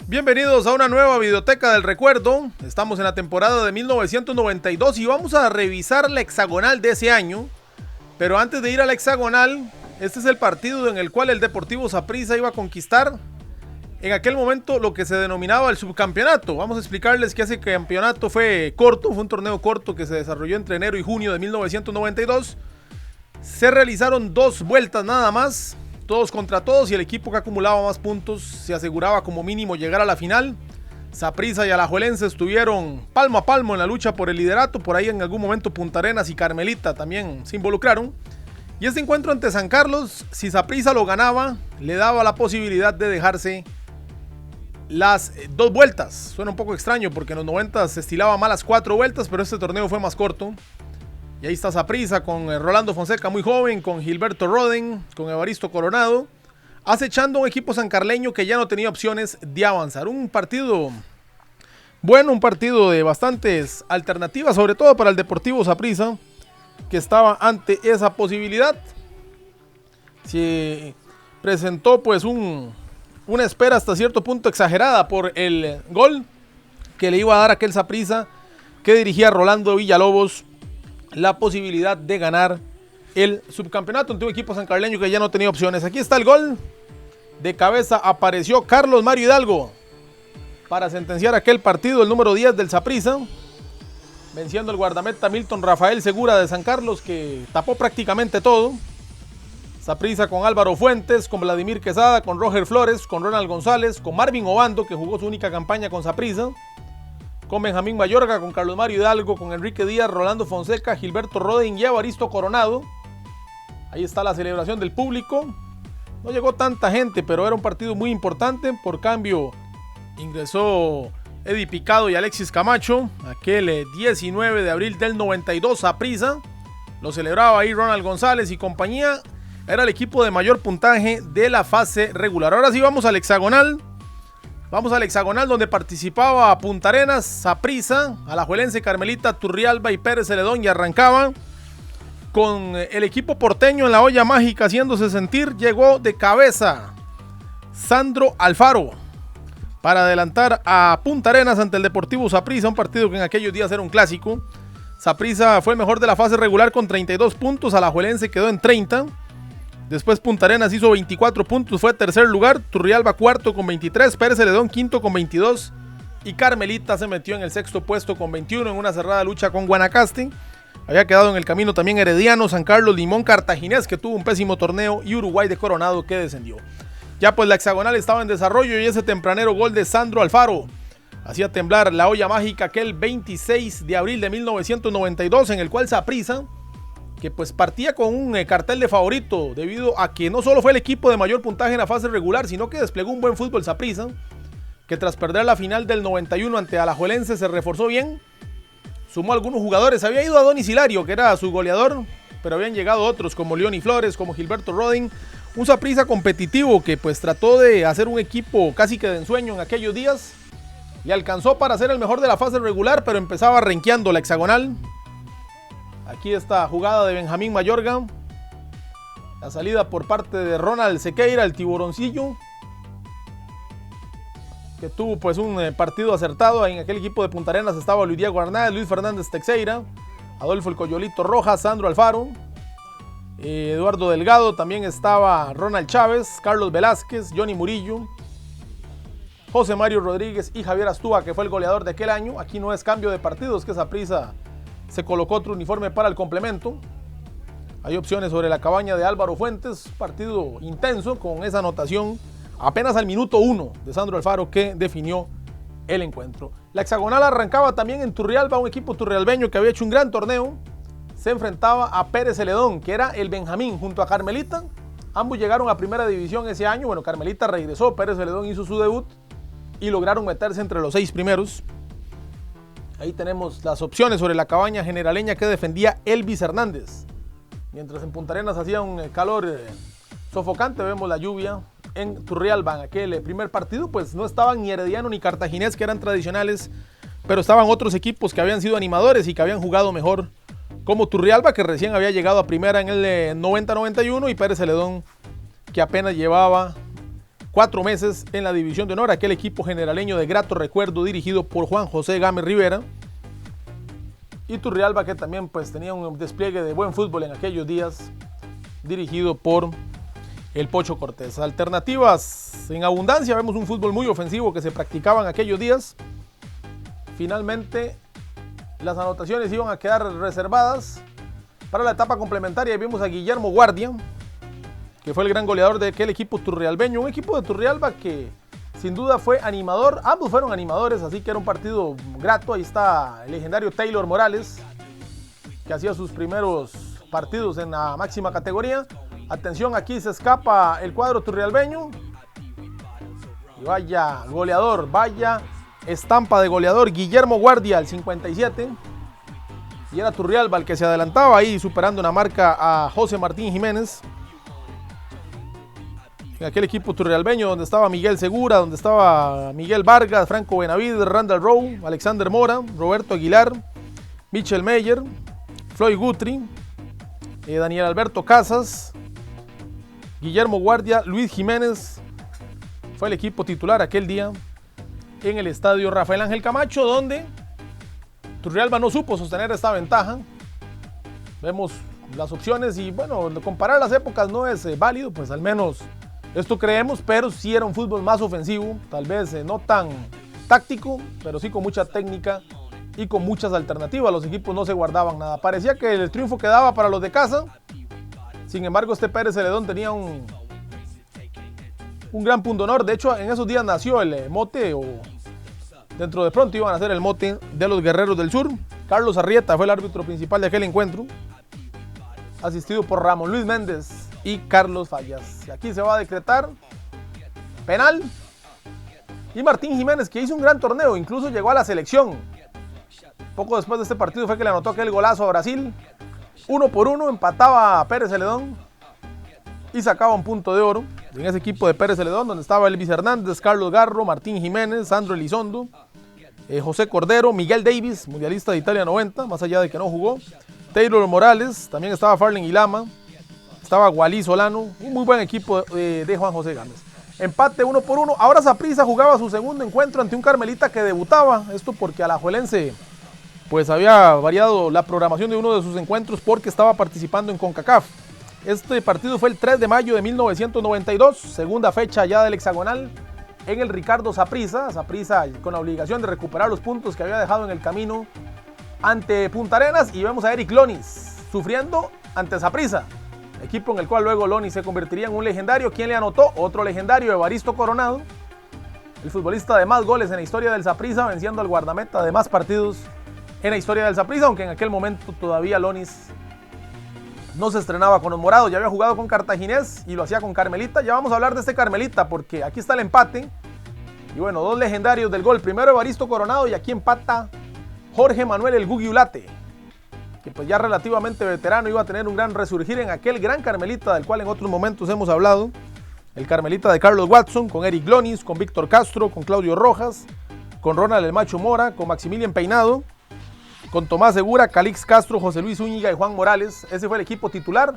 Bienvenidos a una nueva videoteca del recuerdo. Estamos en la temporada de 1992 y vamos a revisar la hexagonal de ese año. Pero antes de ir a la hexagonal, este es el partido en el cual el Deportivo Saprissa iba a conquistar en aquel momento lo que se denominaba el subcampeonato. Vamos a explicarles que ese campeonato fue corto, fue un torneo corto que se desarrolló entre enero y junio de 1992. Se realizaron 2 vueltas nada más, todos contra todos, y el equipo que acumulaba más puntos se aseguraba como mínimo llegar a la final. Saprissa y Alajuelense estuvieron palmo a palmo en la lucha por el liderato. Por ahí en algún momento Punta Arenas y Carmelita también se involucraron. Y este encuentro ante San Carlos, si Saprissa lo ganaba, le daba la posibilidad de dejarse las 2 vueltas. Suena un poco extraño porque en los 90 se estilaba más las 4 vueltas, pero este torneo fue más corto. Y ahí está Saprissa con Rolando Fonseca muy joven, con Gilberto Roden, con Evaristo Coronado, acechando un equipo sancarleño que ya no tenía opciones de avanzar. Un partido bueno, un partido de bastantes alternativas, sobre todo para el Deportivo Saprissa, que estaba ante esa posibilidad. Se presentó pues una espera hasta cierto punto exagerada por el gol que le iba a dar a aquel Saprissa que dirigía Rolando Villalobos la posibilidad de ganar el subcampeonato ante un equipo sancarleño que ya no tenía opciones. Aquí está el gol. De cabeza apareció Carlos Mario Hidalgo para sentenciar aquel partido, el número 10 del Saprissa, venciendo el guardameta Milton Rafael Segura de San Carlos, que tapó prácticamente todo. Saprissa con Álvaro Fuentes, con Vladimir Quesada, con Roger Flores, con Ronald González, con Marvin Obando, que jugó su única campaña con Saprissa, con Benjamín Mayorga, con Carlos Mario Hidalgo, con Enrique Díaz, Rolando Fonseca, Gilberto Roden y Evaristo Coronado. Ahí está la celebración del público. No llegó tanta gente, pero era un partido muy importante. Por cambio, ingresó Eddie Picado y Alexis Camacho. Aquel 19 de abril del 92, Saprissa. Lo celebraba ahí Ronald González y compañía. Era el equipo de mayor puntaje de la fase regular. Ahora sí vamos al hexagonal. Vamos al hexagonal donde participaba Punta Arenas, Saprissa, Alajuelense, Carmelita, Turrialba y Pérez Celedón, y arrancaba con el equipo porteño en la olla mágica haciéndose sentir. Llegó de cabeza Sandro Alfaro para adelantar a Punta Arenas ante el Deportivo Saprissa, un partido que en aquellos días era un clásico. Saprissa fue el mejor de la fase regular con 32 puntos, Alajuelense quedó en 30. Después Punta Arenas hizo 24 puntos, fue tercer lugar. Turrialba cuarto con 23, Pérez Celedón quinto con 22 y Carmelita se metió en el sexto puesto con 21 en una cerrada lucha con Guanacaste. Había quedado en el camino también Herediano, San Carlos, Limón, Cartaginés, que tuvo un pésimo torneo, y Uruguay de Coronado, que descendió. Ya pues la hexagonal estaba en desarrollo y ese tempranero gol de Sandro Alfaro hacía temblar la olla mágica aquel 26 de abril de 1992, en el cual Saprissa, que pues partía con un cartel de favorito debido a que no solo fue el equipo de mayor puntaje en la fase regular, sino que desplegó un buen fútbol Saprissa, que tras perder la final del 91 ante Alajuelense se reforzó bien, sumó algunos jugadores. Había ido a Donis Hilario, que era su goleador, pero habían llegado otros como Leoni Flores, como Gilberto Roden. Un Saprissa competitivo que pues trató de hacer un equipo casi que de ensueño en aquellos días y alcanzó para ser el mejor de la fase regular, pero empezaba renqueando la hexagonal. Aquí esta jugada de Benjamín Mayorga, la salida por parte de Ronald Sequeira, el tiburoncillo, que tuvo pues un partido acertado. En aquel equipo de Punta Arenas estaba Luis Diego Arnaz, Luis Fernández Teixeira, Adolfo el Coyolito Rojas, Sandro Alfaro, Eduardo Delgado, también estaba Ronald Chávez, Carlos Velázquez, Johnny Murillo, José Mario Rodríguez y Javier Astúa, que fue el goleador de aquel año. Aquí no es cambio de partidos, que Saprissa se colocó otro uniforme para el complemento. Hay opciones sobre la cabaña de Álvaro Fuentes, partido intenso con esa anotación apenas al minuto 1 de Sandro Alfaro, que definió el encuentro. La hexagonal arrancaba también en Turrialba, un equipo turrialbeño que había hecho un gran torneo. Se enfrentaba a Pérez Celedón, que era el Benjamín, junto a Carmelita. Ambos llegaron a primera división ese año. Bueno, Carmelita regresó, Pérez Celedón hizo su debut y lograron meterse entre los 6 primeros. Ahí tenemos las opciones sobre la cabaña generaleña que defendía Elvis Hernández. Mientras en Punta Arenas hacía un calor sofocante, vemos la lluvia en Turrialba. En aquel primer partido pues no estaban ni Herediano ni Cartaginés, que eran tradicionales, pero estaban otros equipos que habían sido animadores y que habían jugado mejor, como Turrialba, que recién había llegado a primera en el 90-91, y Pérez Celedón, que apenas llevaba 4 meses en la División de Honor, aquel equipo generaleño de grato recuerdo dirigido por Juan José Gámez Rivera. Y Turrialba, que también pues tenía un despliegue de buen fútbol en aquellos días, dirigido por el Pocho Cortés. Alternativas en abundancia, vemos un fútbol muy ofensivo que se practicaba en aquellos días. Finalmente las anotaciones iban a quedar reservadas para la etapa complementaria. Vimos a Guillermo Guardia, que fue el gran goleador de aquel equipo turrialbeño, un equipo de Turrialba que sin duda fue animador, ambos fueron animadores, así que era un partido grato. Ahí está el legendario Taylor Morales, que hacía sus primeros partidos en la máxima categoría. Atención, aquí se escapa el cuadro turrialbeño. Y vaya goleador, vaya estampa de goleador, Guillermo Guardia, el 57. Y era Turrialba el que se adelantaba ahí, superando una marca a José Martín Jiménez. En aquel equipo turrialbeño donde estaba Miguel Segura, donde estaba Miguel Vargas, Franco Benavides, Randall Rowe, Alexander Mora, Roberto Aguilar, Michel Meyer, Floyd Guthrie, Daniel Alberto Casas, Guillermo Guardia, Luis Jiménez. Fue el equipo titular aquel día en el estadio Rafael Ángel Camacho, donde Turrialba no supo sostener esta ventaja. Vemos las opciones y bueno, comparar las épocas no es válido, pues al menos esto creemos, pero sí era un fútbol más ofensivo, tal vez no tan táctico, pero sí con mucha técnica y con muchas alternativas. Los equipos no se guardaban nada. Parecía que el triunfo quedaba para los de casa. Sin embargo, este Pérez Celedón tenía un gran punto honor. De hecho, en esos días nació el mote, o dentro de pronto iban a ser el mote de los Guerreros del Sur. Carlos Arrieta fue el árbitro principal de aquel encuentro, asistido por Ramón Luis Méndez y Carlos Fallas. Y aquí se va a decretar penal. Y Martín Jiménez, que hizo un gran torneo, incluso llegó a la selección. Poco después de este partido fue que le anotó aquel golazo a Brasil. 1-1, empataba a Pérez Celedón y sacaba un punto de oro en ese equipo de Pérez Celedón, donde estaba Elvis Hernández, Carlos Garro, Martín Jiménez, Sandro Elizondo, José Cordero, Miguel Davis, mundialista de Italia 90, más allá de que no jugó, Taylor Morales, también estaba Farlen Ilama, estaba Gualí Solano, un muy buen equipo de Juan José Gámez. Empate 1-1. Ahora Saprissa jugaba su segundo encuentro ante un Carmelita que debutaba. Esto porque Alajuelense pues había variado la programación de uno de sus encuentros porque estaba participando en CONCACAF. Este partido fue el 3 de mayo de 1992, segunda fecha ya del hexagonal, en el Ricardo Saprissa. Saprissa con la obligación de recuperar los puntos que había dejado en el camino ante Punta Arenas, y vemos a Eric Lonis sufriendo ante Saprissa, equipo en el cual luego Lonis se convertiría en un legendario. ¿Quién le anotó? Otro legendario, Evaristo Coronado, el futbolista de más goles en la historia del Saprissa, venciendo al guardameta de más partidos en la historia del Saprissa, aunque en aquel momento todavía Lonis no se estrenaba con los morados, ya había jugado con Cartaginés y lo hacía con Carmelita. Ya vamos a hablar de este Carmelita porque aquí está el empate. Y bueno, dos legendarios del gol, primero Evaristo Coronado y aquí empata Jorge Manuel el Gugi Ulate, que pues ya relativamente veterano, iba a tener un gran resurgir en aquel gran Carmelita del cual en otros momentos hemos hablado. El Carmelita de Carlos Watson, con Eric Lonis, con Víctor Castro, con Claudio Rojas, con Ronald el Macho Mora, con Maximilian Peinado, con Tomás Segura, Calix Castro, José Luis Zúñiga y Juan Morales. Ese fue el equipo titular,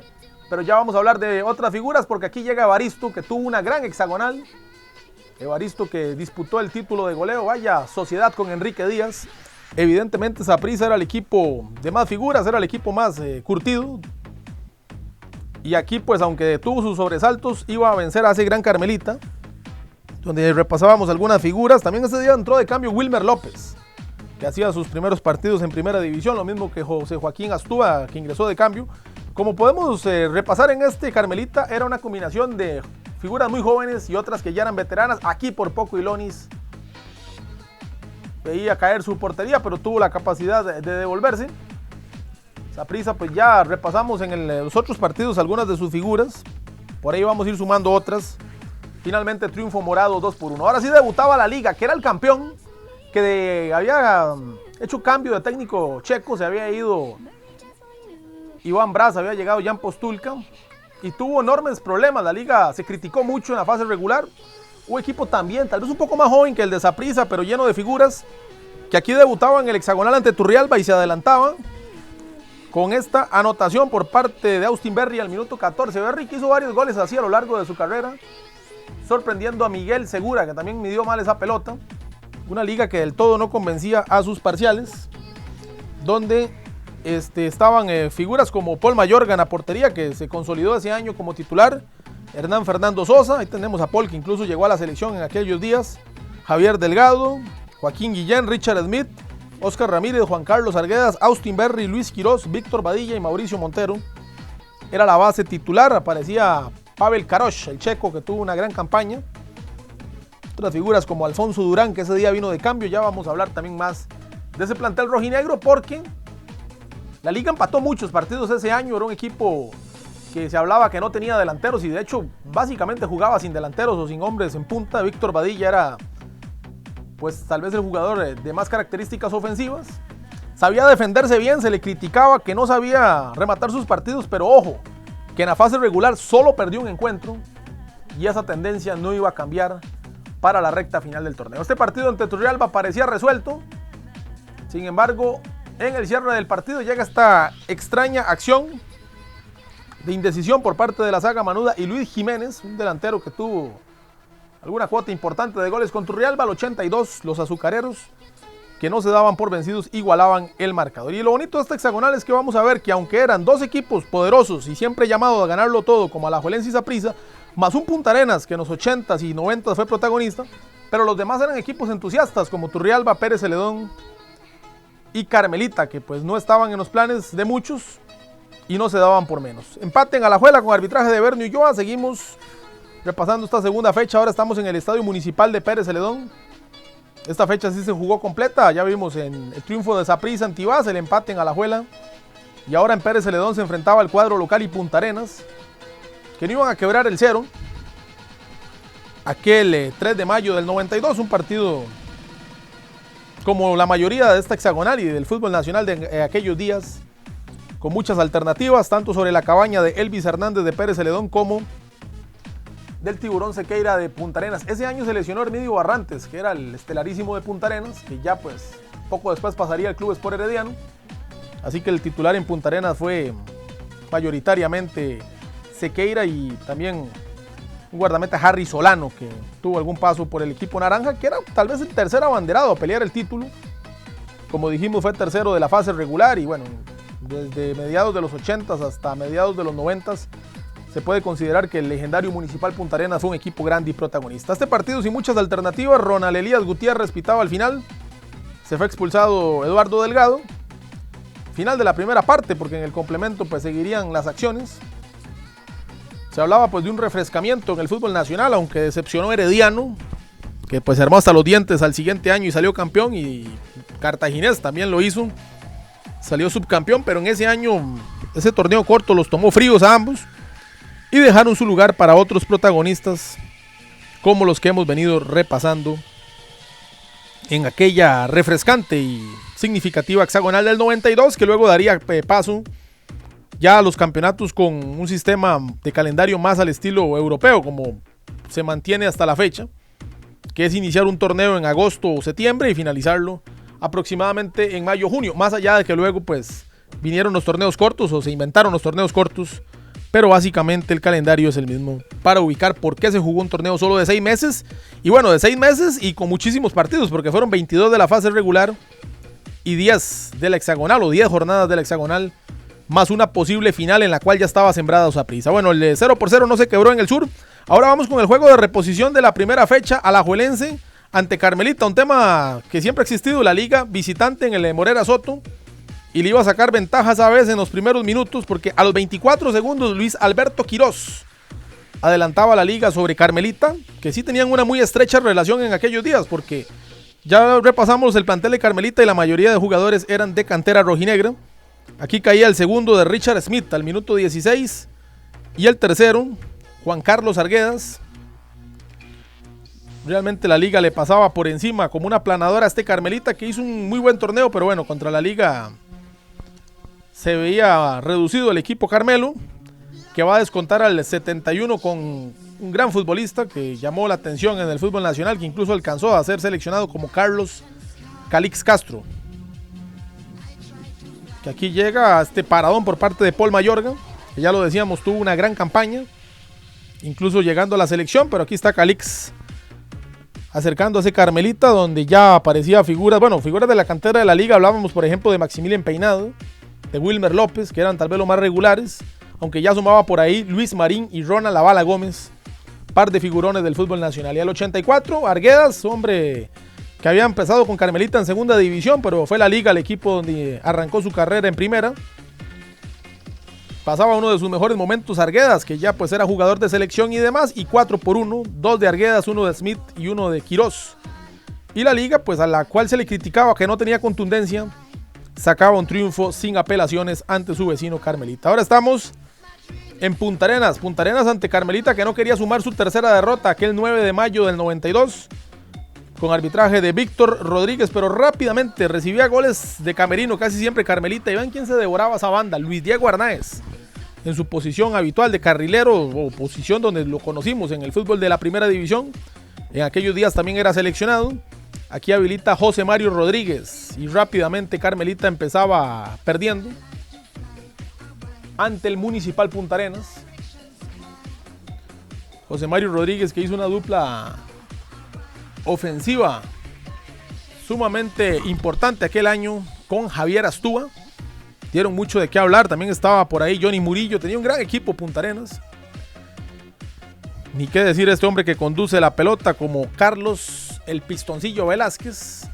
pero ya vamos a hablar de otras figuras porque aquí llega Evaristo, que tuvo una gran hexagonal. Evaristo que disputó el título de goleo, vaya sociedad con Enrique Díaz. Evidentemente Saprissa era el equipo de más figuras, era el equipo más curtido. Y aquí pues aunque tuvo sus sobresaltos, iba a vencer a ese gran Carmelita, donde repasábamos algunas figuras. También ese día entró de cambio Wilmer López, que hacía sus primeros partidos en primera división, lo mismo que José Joaquín Astúa, que ingresó de cambio. Como podemos repasar en este Carmelita, era una combinación de figuras muy jóvenes y otras que ya eran veteranas. Aquí por poco Ilonis veía caer su portería, pero tuvo la capacidad de devolverse. Saprissa, pues ya repasamos en los otros partidos algunas de sus figuras, por ahí vamos a ir sumando otras. Finalmente triunfo morado 2-1. Ahora sí debutaba la liga, que era el campeón, que había hecho cambio de técnico checo, se había ido Iván Braz, había llegado Jan Postulka y tuvo enormes problemas. La liga se criticó mucho en la fase regular. Un equipo también, tal vez un poco más joven que el de Saprissa, pero lleno de figuras, que aquí debutaba en el hexagonal ante Turrialba y se adelantaba con esta anotación por parte de Austin Berry al minuto 14. Berry que hizo varios goles así a lo largo de su carrera, sorprendiendo a Miguel Segura, que también midió mal esa pelota. Una liga que del todo no convencía a sus parciales, donde estaban figuras como Paul Mayorga en la portería, que se consolidó ese año como titular, Hernán Fernando Sosa, ahí tenemos a Paul, que incluso llegó a la selección en aquellos días, Javier Delgado, Joaquín Guillén, Richard Smith, Oscar Ramírez, Juan Carlos Arguedas, Austin Berry, Luis Quirós, Víctor Badilla y Mauricio Montero. Era la base titular, aparecía Pavel Karosh, el checo, que tuvo una gran campaña. Otras figuras como Alfonso Durán, que ese día vino de cambio. Ya vamos a hablar también más de ese plantel rojinegro, porque la liga empató muchos partidos ese año. Era un equipo que se hablaba que no tenía delanteros y de hecho básicamente jugaba sin delanteros o sin hombres en punta. Víctor Badilla era pues tal vez el jugador de más características ofensivas. Sabía defenderse bien, se le criticaba que no sabía rematar sus partidos, pero ojo, que en la fase regular solo perdió un encuentro y esa tendencia no iba a cambiar para la recta final del torneo. Este partido ante Turrialba parecía resuelto, sin embargo, en el cierre del partido llega esta extraña acción de indecisión por parte de la saga Manuda y Luis Jiménez, un delantero que tuvo alguna cuota importante de goles con Turrialba. Al 82, los azucareros, que no se daban por vencidos, igualaban el marcador. Y lo bonito de esta hexagonal es que vamos a ver que aunque eran dos equipos poderosos y siempre llamados a ganarlo todo, como Alajuelense y Saprissa, más un Punta Arenas que en los 80s y 90s fue protagonista, pero los demás eran equipos entusiastas como Turrialba, Pérez Celedón y Carmelita, que pues no estaban en los planes de muchos y no se daban por menos. Empate en Alajuela con arbitraje de Bernio Ulloa. Seguimos repasando esta segunda fecha. Ahora estamos en el Estadio Municipal de Pérez Celedón. Esta fecha sí se jugó completa. Ya vimos en el triunfo de Saprissa ante Tibás, el empate en Alajuela. Y ahora en Pérez Celedón se enfrentaba el cuadro local y Punta Arenas, que no iban a quebrar el cero. Aquel 3 de mayo del 92, un partido como la mayoría de esta hexagonal y del fútbol nacional de aquellos días, con muchas alternativas, tanto sobre la cabaña de Elvis Hernández de Pérez Celedón como del Tiburón Sequeira de Punta Arenas. Ese año se lesionó Hermidio Barrantes, que era el estelarísimo de Punta Arenas, que ya pues poco después pasaría al Club Sport Herediano. Así que el titular en Punta Arenas fue mayoritariamente Sequeira y también un guardameta, Harry Solano, que tuvo algún paso por el equipo naranja, que era tal vez el tercer abanderado a pelear el título. Como dijimos, fue tercero de la fase regular y bueno, desde mediados de los 80s hasta mediados de los 90s se puede considerar que el legendario Municipal Punta Arenas fue un equipo grande y protagonista. Este partido sin muchas alternativas. Ronald Elías Gutiérrez pitaba al final. Se fue expulsado Eduardo Delgado. Final de la primera parte, porque en el complemento pues seguirían las acciones. Se hablaba pues de un refrescamiento en el fútbol nacional, aunque decepcionó Herediano, que pues se armó hasta los dientes al siguiente año y salió campeón, y Cartaginés también lo hizo, salió subcampeón, pero en ese año, ese torneo corto los tomó fríos a ambos y dejaron su lugar para otros protagonistas como los que hemos venido repasando en aquella refrescante y significativa hexagonal del 92, que luego daría paso ya a los campeonatos con un sistema de calendario más al estilo europeo, como se mantiene hasta la fecha, que es iniciar un torneo en agosto o septiembre y finalizarlo aproximadamente en mayo-junio, más allá de que luego pues vinieron los torneos cortos o se inventaron los torneos cortos, pero básicamente el calendario es el mismo para ubicar por qué se jugó un torneo solo de 6 meses, y bueno, de 6 meses y con muchísimos partidos, porque fueron 22 de la fase regular y 10 de la hexagonal, o 10 jornadas de la hexagonal, más una posible final en la cual ya estaba sembrada Saprissa. Bueno, el 0-0 no se quebró en el sur. Ahora vamos con el juego de reposición de la primera fecha, Alajuelense ante Carmelita, un tema que siempre ha existido, la liga visitante en el Morera Soto, y le iba a sacar ventajas a veces en los primeros minutos, porque a los 24 segundos Luis Alberto Quirós adelantaba la liga sobre Carmelita, que sí tenían una muy estrecha relación en aquellos días, porque ya repasamos el plantel de Carmelita y la mayoría de jugadores eran de cantera rojinegra. Aquí caía el segundo de Richard Smith al minuto 16 y el tercero, Juan Carlos Arguedas. Realmente la liga le pasaba por encima como una planadora a este Carmelita, que hizo un muy buen torneo, pero bueno, contra la liga se veía reducido el equipo Carmelo, que va a descontar al 71 con un gran futbolista que llamó la atención en el fútbol nacional, que incluso alcanzó a ser seleccionado como Carlos Calix Castro. Que aquí llega a este paradón por parte de Paul Mayorga, que ya lo decíamos, tuvo una gran campaña. incluso llegando a la selección, pero aquí está Calix acercándose Carmelita, donde ya aparecía figuras de la cantera de la liga. Hablábamos, por ejemplo, de Maximilian Peinado, de Wilmer López, que eran tal vez los más regulares, aunque ya sumaba por ahí Luis Marín y Ronald Lavala Gómez, par de figurones del fútbol nacional. Y al 84, Arguedas, hombre que había empezado con Carmelita en segunda división, pero fue la liga el equipo donde arrancó su carrera en primera. Pasaba uno de sus mejores momentos Arguedas, que ya pues era jugador de selección y demás, y 4-1, 2 de Arguedas, 1 de Smith y 1 de Quirós. Y la liga, pues a la cual se le criticaba que no tenía contundencia, sacaba un triunfo sin apelaciones ante su vecino Carmelita. Ahora estamos en Punta Arenas ante Carmelita, que no quería sumar su tercera derrota aquel 9 de mayo del 92, con arbitraje de Víctor Rodríguez, pero rápidamente recibía goles de camerino, casi siempre Carmelita. Y vean quién se devoraba esa banda, Luis Diego Arnáez, en su posición habitual de carrilero, o posición donde lo conocimos en el fútbol de la primera división. En aquellos días también era seleccionado. Aquí habilita José Mario Rodríguez y rápidamente Carmelita empezaba perdiendo ante el Municipal Punta Arenas. José Mario Rodríguez, que hizo una dupla ofensiva sumamente importante aquel año con Javier Astúa. Dieron mucho de qué hablar. También estaba por ahí Johnny Murillo. Tenía un gran equipo Punta Arenas. Ni qué decir este hombre que conduce la pelota como Carlos el Pistoncillo Velázquez.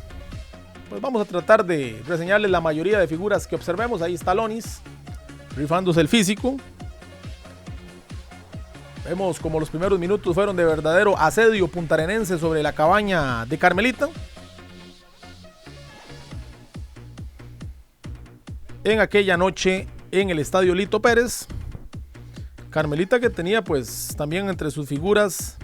Pues vamos a tratar de reseñarles la mayoría de figuras que observemos. Ahí está Lonis, rifándose el físico. Vemos como los primeros minutos fueron de verdadero asedio puntarenense sobre la cabaña de Carmelita. En aquella noche en el estadio Lito Pérez. Carmelita, que tenía pues también entre sus figuras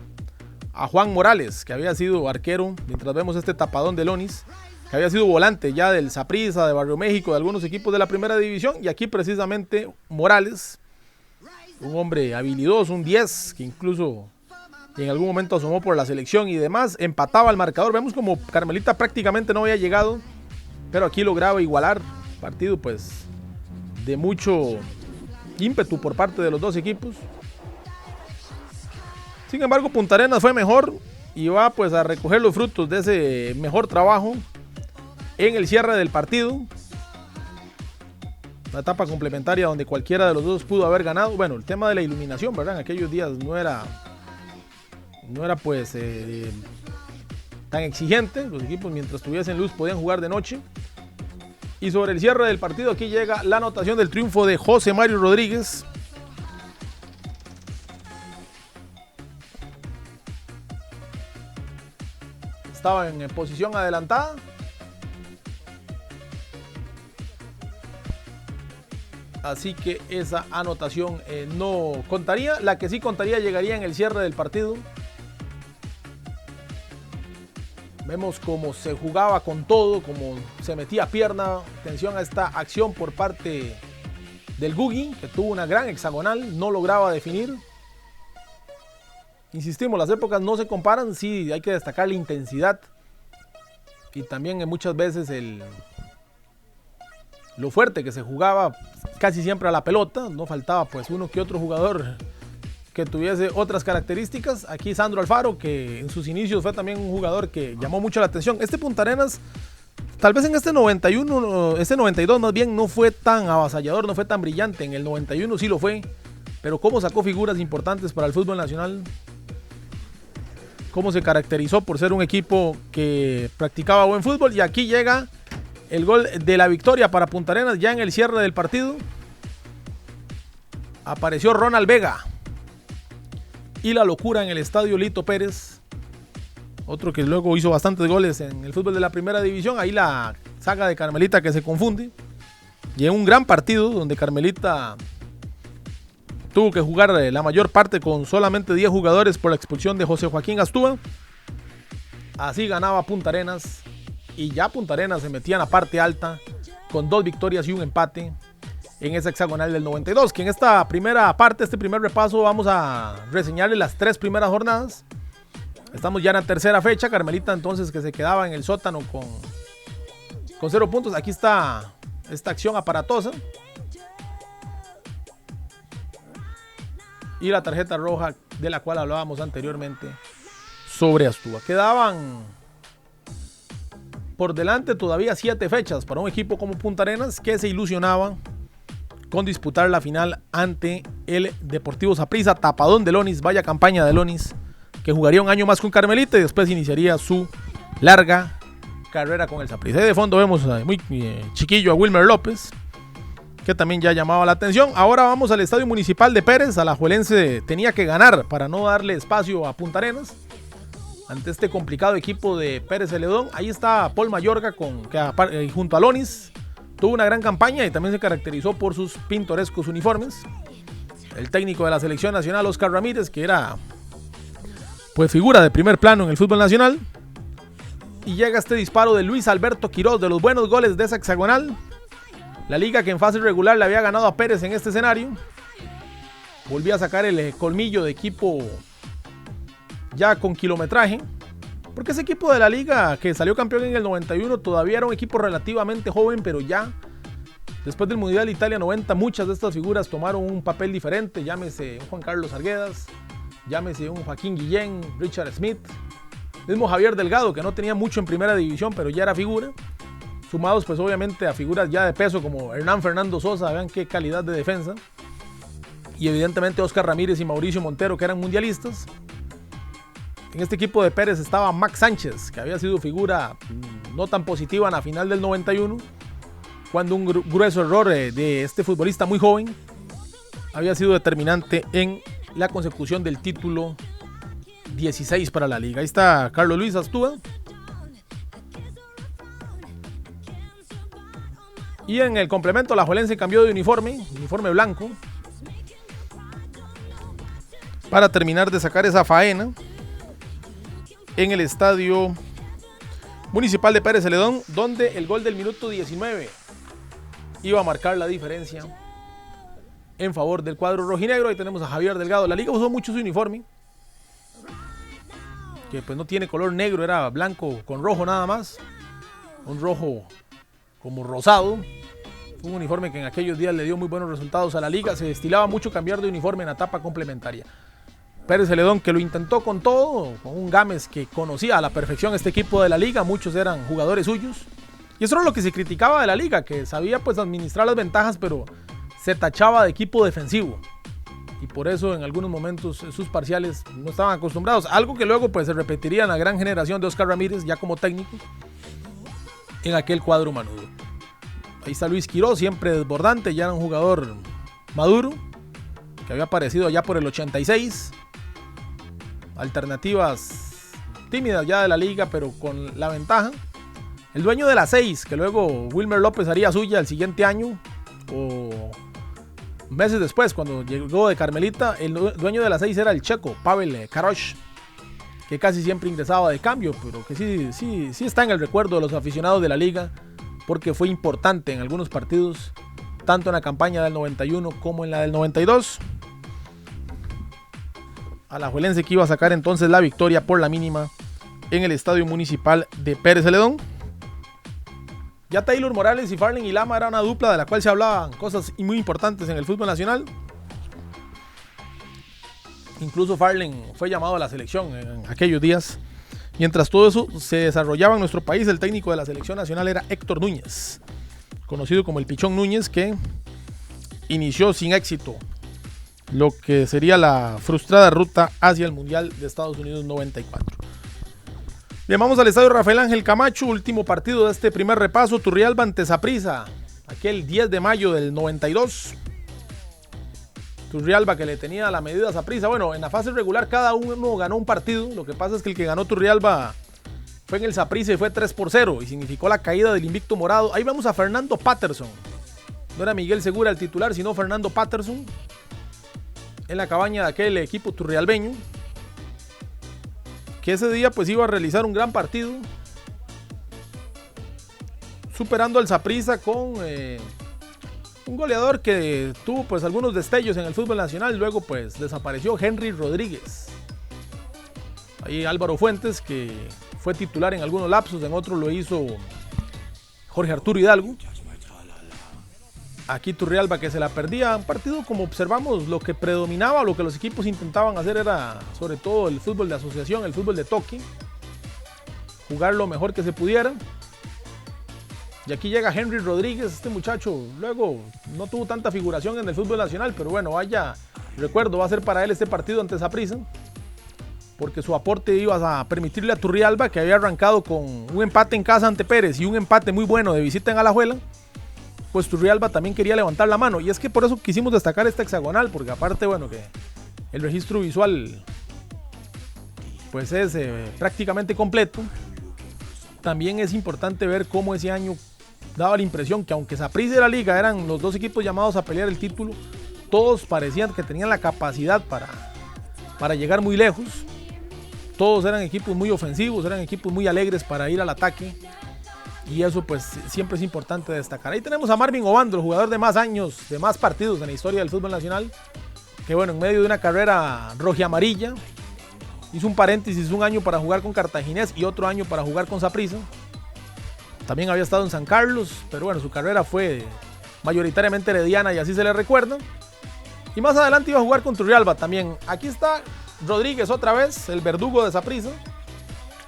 a Juan Morales, que había sido arquero, mientras vemos este tapadón de Lonis, que había sido volante ya del Saprissa, de Barrio México, de algunos equipos de la primera división. Y aquí precisamente Morales, un hombre habilidoso, un 10, que incluso en algún momento asomó por la selección y demás, empataba el marcador. Vemos como Carmelita prácticamente no había llegado, pero aquí lograba igualar. Partido pues de mucho ímpetu por parte de los dos equipos. Sin embargo, Punta Arenas fue mejor y va pues a recoger los frutos de ese mejor trabajo en el cierre del partido. Una etapa complementaria donde cualquiera de los dos pudo haber ganado. Bueno, el tema de la iluminación, ¿verdad? En aquellos días no era pues tan exigente. Los equipos, mientras tuviesen luz, podían jugar de noche. Y sobre el cierre del partido, aquí llega la anotación del triunfo de José Mario Rodríguez. Estaba en posición adelantada. Así que esa anotación no contaría. La que sí contaría llegaría en el cierre del partido. Vemos cómo se jugaba con todo, cómo se metía pierna. Atención a esta acción por parte del Gugi, que tuvo una gran hexagonal, no lograba definir. Insistimos, las épocas no se comparan, sí hay que destacar la intensidad y también muchas veces lo fuerte que se jugaba casi siempre a la pelota. No faltaba pues uno que otro jugador que tuviese otras características. Aquí Sandro Alfaro, que en sus inicios fue también un jugador que llamó mucho la atención. Este Punta Arenas, tal vez en este 91, este 92 más bien, no fue tan avasallador, no fue tan brillante. En el 91 sí lo fue, pero cómo sacó figuras importantes para el fútbol nacional. Cómo se caracterizó por ser un equipo que practicaba buen fútbol. Y aquí llega el gol de la victoria para Punta Arenas ya en el cierre del partido. Apareció Ronald Vega. Y la locura en el estadio Lito Pérez. Otro que luego hizo bastantes goles en el fútbol de la primera división. Ahí la saga de Carmelita que se confunde. Y en un gran partido donde Carmelita tuvo que jugar la mayor parte con solamente 10 jugadores por la expulsión de José Joaquín Astúa. Así ganaba Punta Arenas. Y ya Punta Arenas se metía en la parte alta con 2 victorias y un empate en esa hexagonal del 92, que en esta primera parte, este primer repaso, vamos a reseñarle las 3 primeras jornadas. Estamos ya en la tercera fecha. Carmelita entonces, que se quedaba en el sótano con 0 puntos. Aquí está esta acción aparatosa. Y la tarjeta roja de la cual hablábamos anteriormente sobre Astúa. Quedaban por delante todavía 7 fechas para un equipo como Punta Arenas, que se ilusionaba con disputar la final ante el Deportivo Saprissa, tapadón de Lonis, vaya campaña de Lonis, que jugaría un año más con Carmelita y después iniciaría su larga carrera con el Saprissa. De fondo vemos muy chiquillo a Wilmer López, que también ya llamaba la atención. Ahora vamos al Estadio Municipal de Pérez. Alajuelense tenía que ganar para no darle espacio a Punta Arenas ante este complicado equipo de Pérez Celedón. Ahí está Paul Mayorga junto a Lonis. Tuvo una gran campaña y también se caracterizó por sus pintorescos uniformes. El técnico de la selección nacional, Oscar Ramírez, que era pues figura de primer plano en el fútbol nacional. Y llega este disparo de Luis Alberto Quiroz, de los buenos goles de esa hexagonal. La liga que en fase regular le había ganado a Pérez en este escenario. Volvía a sacar el colmillo de equipo ya con kilometraje. Porque ese equipo de la liga que salió campeón en el 91 todavía era un equipo relativamente joven, pero ya después del Mundial de Italia 90 muchas de estas figuras tomaron un papel diferente. Llámese un Juan Carlos Arguedas, llámese un Joaquín Guillén, Richard Smith, mismo Javier Delgado, que no tenía mucho en primera división, pero ya era figura. Sumados pues obviamente a figuras ya de peso como Hernán Fernando Sosa, vean qué calidad de defensa. Y evidentemente Oscar Ramírez y Mauricio Montero, que eran mundialistas. En este equipo de Pérez estaba Max Sánchez, que había sido figura no tan positiva en la final del 91, cuando un grueso error de este futbolista muy joven había sido determinante en la consecución del título 16 para la liga. Ahí está Carlos Luis Astúa. Y en el complemento, la Alajuelense cambió de uniforme blanco, para terminar de sacar esa faena en el Estadio Municipal de Pérez Celedón, donde el gol del minuto 19 iba a marcar la diferencia en favor del cuadro rojinegro. Ahí tenemos a Javier Delgado. La liga usó mucho su uniforme, que pues no tiene color negro, era blanco con rojo nada más, un rojo como rosado. Un uniforme que en aquellos días le dio muy buenos resultados a la liga. Se estilaba mucho cambiar de uniforme en la etapa complementaria. Pérez Celedón, que lo intentó con todo, con un Gámez que conocía a la perfección este equipo de la liga, muchos eran jugadores suyos. Y eso era lo que se criticaba de la liga, que sabía pues administrar las ventajas, pero se tachaba de equipo defensivo. Y por eso en algunos momentos sus parciales no estaban acostumbrados. Algo que luego pues se repetiría en la gran generación de Oscar Ramírez, ya como técnico, en aquel cuadro manudo. Ahí está Luis Quiroz, siempre desbordante, ya era un jugador maduro, que había aparecido ya por el 86. Alternativas tímidas ya de la liga, pero con la ventaja. El dueño de la 6, que luego Wilmer López haría suya el siguiente año, o meses después, cuando llegó de Carmelita, el dueño de la 6 era el checo, Pavel Karosh, que casi siempre ingresaba de cambio, pero que sí está en el recuerdo de los aficionados de la liga, porque fue importante en algunos partidos, tanto en la campaña del 91 como en la del 92. Alajuelense que iba a sacar entonces la victoria por la mínima en el Estadio Municipal de Pérez Celedón. Ya Taylor Morales y Farlen y Lama era una dupla de la cual se hablaban cosas muy importantes en el fútbol nacional. Incluso Farlen fue llamado a la selección en aquellos días. Mientras todo eso se desarrollaba en nuestro país, el técnico de la selección nacional era Héctor Núñez, conocido como el Pichón Núñez, que inició sin éxito lo que sería la frustrada ruta hacia el Mundial de Estados Unidos 94. Bien, vamos al estadio Rafael Ángel Camacho, último partido de este primer repaso. Turrialba ante Saprissa, aquel 10 de mayo del 92. Turrialba que le tenía la medida a Saprissa. Bueno, en la fase regular cada uno ganó un partido. Lo que pasa es que el que ganó Turrialba fue en el Saprissa y fue 3-0 y significó la caída del invicto morado. Ahí vemos a Fernando Patterson. No era Miguel Segura el titular, sino Fernando Patterson en la cabaña de aquel equipo turrialbeño, que ese día pues iba a realizar un gran partido, superando al Saprissa con un goleador que tuvo pues algunos destellos en el fútbol nacional. Luego pues desapareció Henry Rodríguez. Ahí Álvaro Fuentes, que fue titular en algunos lapsos, en otros lo hizo Jorge Arturo Hidalgo. Aquí Turrialba que se la perdía. Un partido, como observamos, lo que predominaba, lo que los equipos intentaban hacer era sobre todo el fútbol de asociación, el fútbol de toque. Jugar lo mejor que se pudiera. Y aquí llega Henry Rodríguez, este muchacho. Luego no tuvo tanta figuración en el fútbol nacional, pero bueno, vaya recuerdo va a ser para él este partido ante Saprissa, porque su aporte iba a permitirle a Turrialba, que había arrancado con un empate en casa ante Pérez y un empate muy bueno de visita en Alajuela, pues Turrialba también quería levantar la mano. Y es que por eso quisimos destacar esta hexagonal, porque aparte, bueno, que el registro visual pues es prácticamente completo. También es importante ver cómo ese año daba la impresión que, aunque Saprissa y la Liga eran los dos equipos llamados a pelear el título, todos parecían que tenían la capacidad para llegar muy lejos. Todos eran equipos muy ofensivos, eran equipos muy alegres para ir al ataque. Y eso pues siempre es importante destacar. Ahí tenemos a Marvin Obando, el jugador de más años, de más partidos en la historia del fútbol nacional. Que bueno, en medio de una carrera rojiamarilla, hizo un paréntesis, un año para jugar con Cartaginés y otro año para jugar con Saprissa. También había estado en San Carlos, pero bueno, su carrera fue mayoritariamente herediana y así se le recuerda. Y más adelante iba a jugar con Turrialba también. Aquí está Rodríguez otra vez, el verdugo de Saprissa,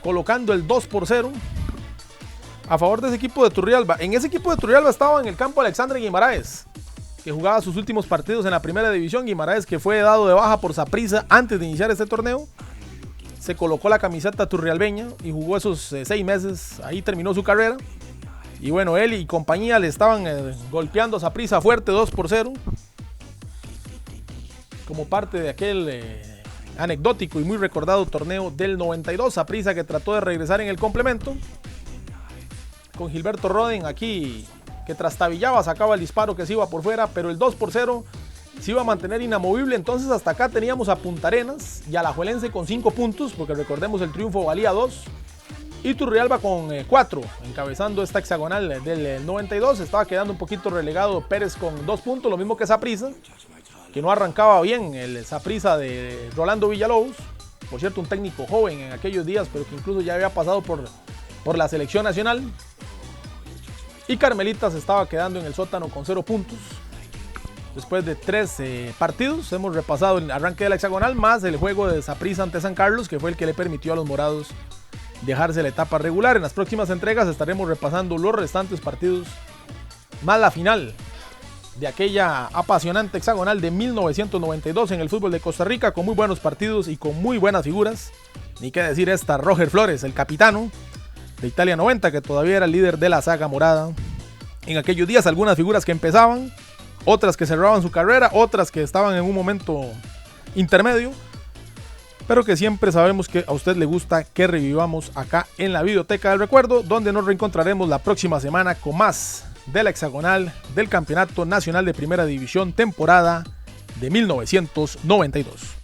colocando el 2-0 a favor de ese equipo de Turrialba. En ese equipo de Turrialba estaba en el campo Alexandre Guimaraes, que jugaba sus últimos partidos en la primera división. Guimaraes, que fue dado de baja por Saprissa antes de iniciar este torneo, se colocó la camiseta turrialbeña y jugó esos 6 meses. Ahí terminó su carrera. Y bueno, él y compañía le estaban golpeando a Saprissa fuerte 2-0. Como parte de aquel anecdótico y muy recordado torneo del 92. Saprissa, que trató de regresar en el complemento, con Gilberto Roden aquí, que trastabillaba, sacaba el disparo que se iba por fuera, pero el 2-0 se iba a mantener inamovible. Entonces hasta acá teníamos a Punta Arenas y Alajuelense con 5 puntos, porque recordemos el triunfo valía 2, y Turrialba con 4, encabezando esta hexagonal del 92. Estaba quedando un poquito relegado Pérez con 2 puntos, lo mismo que Saprissa, que no arrancaba bien el Saprissa de Rolando Villalobos, por cierto un técnico joven en aquellos días, pero que incluso ya había pasado por la selección nacional. Y Carmelitas estaba quedando en el sótano con 0 puntos. Después de 3 partidos, hemos repasado el arranque de la hexagonal, más el juego de Saprissa ante San Carlos, que fue el que le permitió a los morados dejarse la etapa regular. En las próximas entregas estaremos repasando los restantes partidos, más la final de aquella apasionante hexagonal de 1992 en el fútbol de Costa Rica, con muy buenos partidos y con muy buenas figuras. Ni qué decir esta Roger Flores, el capitano de Italia 90, que todavía era el líder de la saga morada en aquellos días. Algunas figuras que empezaban, otras que cerraban su carrera, otras que estaban en un momento intermedio, pero que siempre sabemos que a usted le gusta que revivamos acá en la Videoteca del Recuerdo, donde nos reencontraremos la próxima semana con más de la hexagonal del Campeonato Nacional de Primera División, temporada de 1992.